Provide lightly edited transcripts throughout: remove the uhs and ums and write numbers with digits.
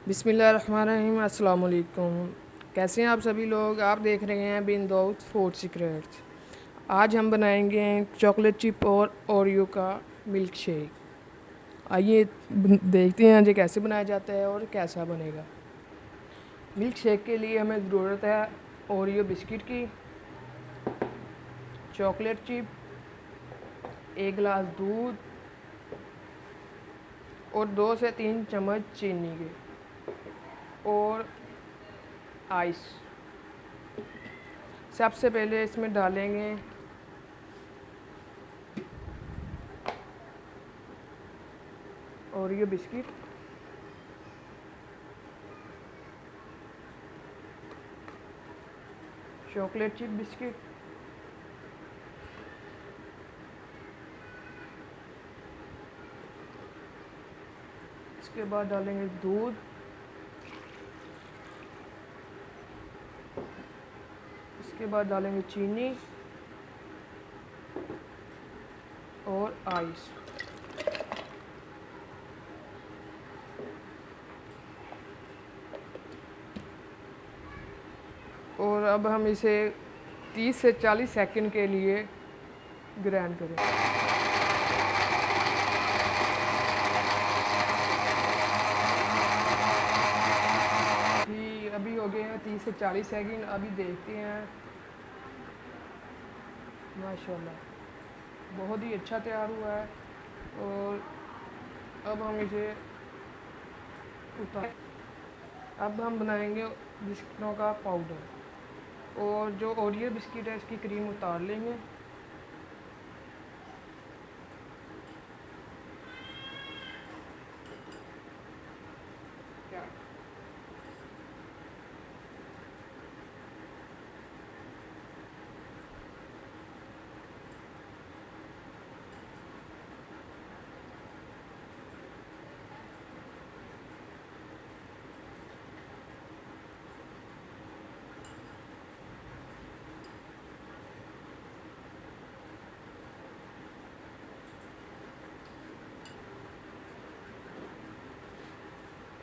बिस्मिल्लाहिर्रहमानिर्रहीम। अस्सलाम वालेकुम। कैसे हैं आप सभी लोग। आप देख रहे हैं बिन दाऊद फूड सीक्रेट्स। आज हम बनाएंगे चॉकलेट चिप और ओरियो का मिल्क शेक। आइए देखते हैं ये कैसे बनाया जाता है और कैसा बनेगा। मिल्क शेक के लिए हमें ज़रूरत है ओरियो बिस्किट की, चॉकलेट चिप, 1 गिलास दूध और 2 से 3 चम्मच चीनी के और आइस। सबसे पहले इसमें डालेंगे Oreo biscuit, chocolate chip biscuit, इसके बाद डालेंगे दूध, इसके बाद डालेंगे चीनी और आइस। और अब हम इसे 30 से 40 सेकंड के लिए ग्राइंड करें। जी अभी हो गए हैं 30 से 40 सेकंड। अभी देखते हैं, माशाल्लाह बहुत ही अच्छा तैयार हुआ है। और अब हम इसे उतार, अब हम बनाएंगे बिस्किटों का पाउडर। और जो ओरियो बिस्किट है इसकी क्रीम उतार लेंगे।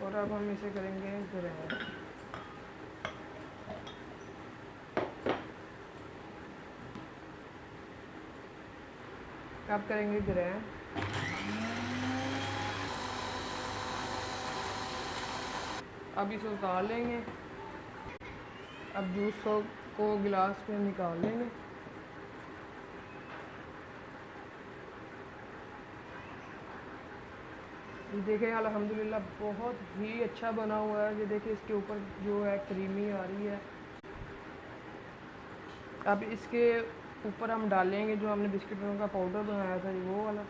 और अब हम इसे करेंगे ग्राइंड। अब करेंगे ग्राइंड। अब इसे उतार लेंगे। अब जूस को गिलास में निकाल लेंगे। ये देखिए अल्हम्दुलिल्लाह बहुत ही अच्छा बना हुआ है। ये देखिए इसके ऊपर जो है क्रीमी आ रही है। अब इसके ऊपर हम डालेंगे जो हमने बिस्किटों का पाउडर बनाया था, वो वाला।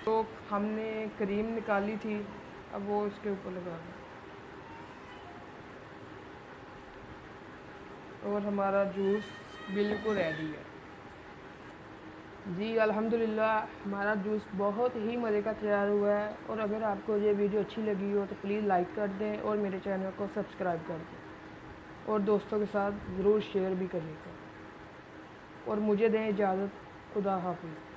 तो हमने क्रीम निकाली थी, अब वो इसके ऊपर लगा दें। और हमारा जूस बिल्कुल रेडी है। जी अल्हम्दुलिल्लाह हमारा जूस बहुत ही मज़े का तैयार हुआ है। और अगर आपको ये वीडियो अच्छी लगी हो तो प्लीज़ लाइक कर दें और मेरे चैनल को सब्सक्राइब कर दें और दोस्तों के साथ ज़रूर शेयर भी करिएगा। और मुझे दें इजाज़त। खुदा हाफिज़।